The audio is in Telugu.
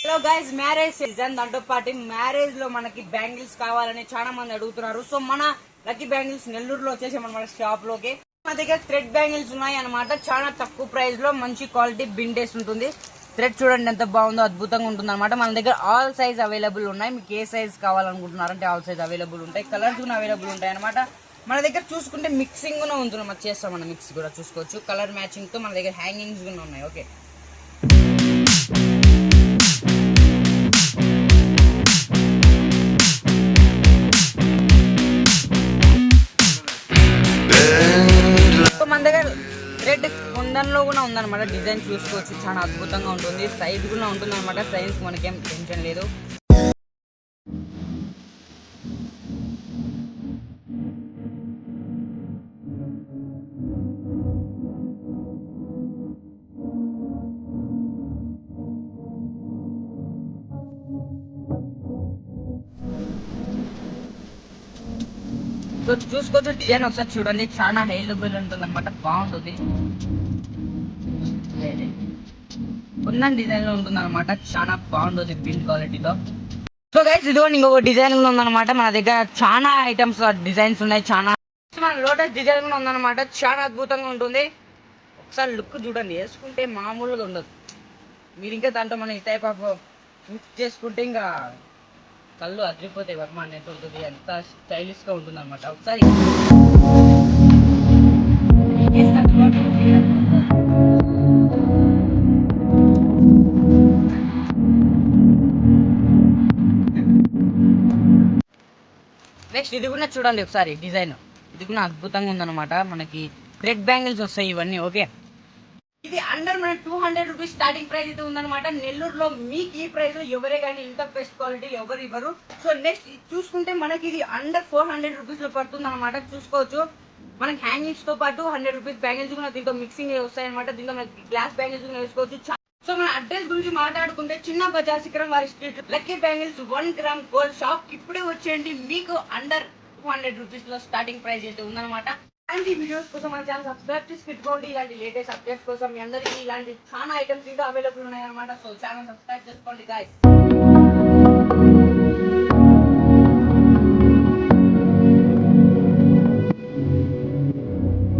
హలో గైస్, మ్యారేజ్ సీజన్ దాంతో పాటు మ్యారేజ్ లో మనకి బ్యాంగిల్స్ కావాలని చాలా మంది అడుగుతున్నారు. సో మన లక్కీ బ్యాంగిల్స్ నెల్లూరులో వచ్చేసి మన షాప్ లోకి మన దగ్గర థ్రెడ్ బ్యాంగిల్స్ ఉన్నాయి అనమాట. చాలా తక్కువ ప్రైస్ లో మంచి క్వాలిటీ బిండేస్ ఉంటుంది. థ్రెడ్ చూడండి ఎంత బాగుందో, అద్భుతంగా ఉంటుంది అనమాట. మన దగ్గర ఆల్ సైజ్ అవైలబుల్ ఉన్నాయి. మీకు ఏ సైజ్ కావాలనుకుంటున్నారంటే ఆల్ సైజ్ అవైలబుల్ ఉంటాయి. కలర్స్ కూడా అవైలబుల్ ఉంటాయి అనమాట. మన దగ్గర చూసుకుంటే మిక్సింగ్ కూడా ఉంటుంది, మనం చేస్తాం. మన మిక్స్ కూడా చూసుకోవచ్చు. కలర్ మ్యాచింగ్ తో మన దగ్గర హ్యాంగింగ్స్ కూడా ఉన్నాయి. ఓకే, మన దగ్గర రెడ్ కుందన్లో కూడా ఉందన్నమాట. డిజైన్ చూసుకోవచ్చు, చాలా అద్భుతంగా ఉంటుంది. సైజ్ కూడా ఉంటుంది అనమాట. సైజ్ మనకేం టెన్షన్ లేదు. సో చూసుకోవచ్చు, డిజైన్ ఒకసారి చూడండి. చాలా హైలబుల్ ఉంటుంది అనమాట. బాగుంటుంది. ఉన్న డిజైన్ లో ఉంటుంది అనమాట. చాలా బాగుంటుంది బిల్డ్ క్వాలిటీతో. సో గైస్, ఇదిగోండి ఇంకొక డిజైన్ కూడా ఉందన్నమాట. మన దగ్గర చాలా ఐటమ్స్ డిజైన్స్ ఉన్నాయి. చాలా మన లోటస్ డిజైన్ కూడా ఉందన్నమాట. చాలా అద్భుతంగా ఉంటుంది. ఒకసారి లుక్ చూడండి, వేసుకుంటే మామూలుగా ఉండదు. మీరు ఇంకా దాంట్లో మనం ఈ టైప్ ఆఫ్ మిక్స్ చేసుకుంటే ఇంకా కళ్ళు అదిరిపోతాయి. వర్మ అనేది ఉంటుంది. ఎంత స్టైలిష్ గా ఉంటుంది అనమాట. ఒకసారి నెక్స్ట్ ఇది కూడా చూడండి ఒకసారి. డిజైన్ ఇది కూడా అద్భుతంగా ఉందన్నమాట. మనకి థ్రెడ్ బ్యాంగిల్స్ వస్తాయి ఇవన్నీ. ఓకే, ఇది అండర్ మన 200 రూపీస్ స్టార్టింగ్ ప్రైస్ అయితే ఉందన్నమాట. నెల్లూరులో మీకు ఈ ప్రైస్ లో ఎవరే కానీ ఇంత బెస్ట్ క్వాలిటీ ఎవరు ఇవ్వరు. సో నెక్స్ట్ చూసుకుంటే మనకి ఇది అండర్ 400 రూపీస్ లో పడుతుంది అనమాట. చూసుకోవచ్చు. మనకి హ్యాంగింగ్స్ తో పాటు 100 రూపీస్ బ్యాంగిల్స్ కూడా దీంతో మిక్సింగ్ వస్తాయి అనమాట. దీంతో మనకి గ్లాస్ బ్యాంగిల్స్ కూడా వేసుకోవచ్చు. సో మన అడ్రస్ గురించి మాట్లాడుకుంటే చిన్న బజార్ శిఖరం వారి street lucky bangles 1 gram gold shop ఇప్పుడే వచ్చేయండి. మీకు అండర్ 200 రూపీస్ లో స్టార్టింగ్ ప్రైస్ అయితే ఉందన్నమాట. ఇలాంటి వీడియోస్ కోసం మన ఛానల్ సబ్స్క్రైబ్ చేసి పెట్టుకోండి. ఇలాంటి లేటెస్ట్ అప్డేట్స్ కోసం మీ అందరికీ ఇలాంటి చాలా ఐటమ్స్ ఇంకా అవైలబుల్ ఉన్నాయి అనమాట. సో ఛానల్ సబ్స్క్రైబ్ చేసుకోండి గాయ్స్.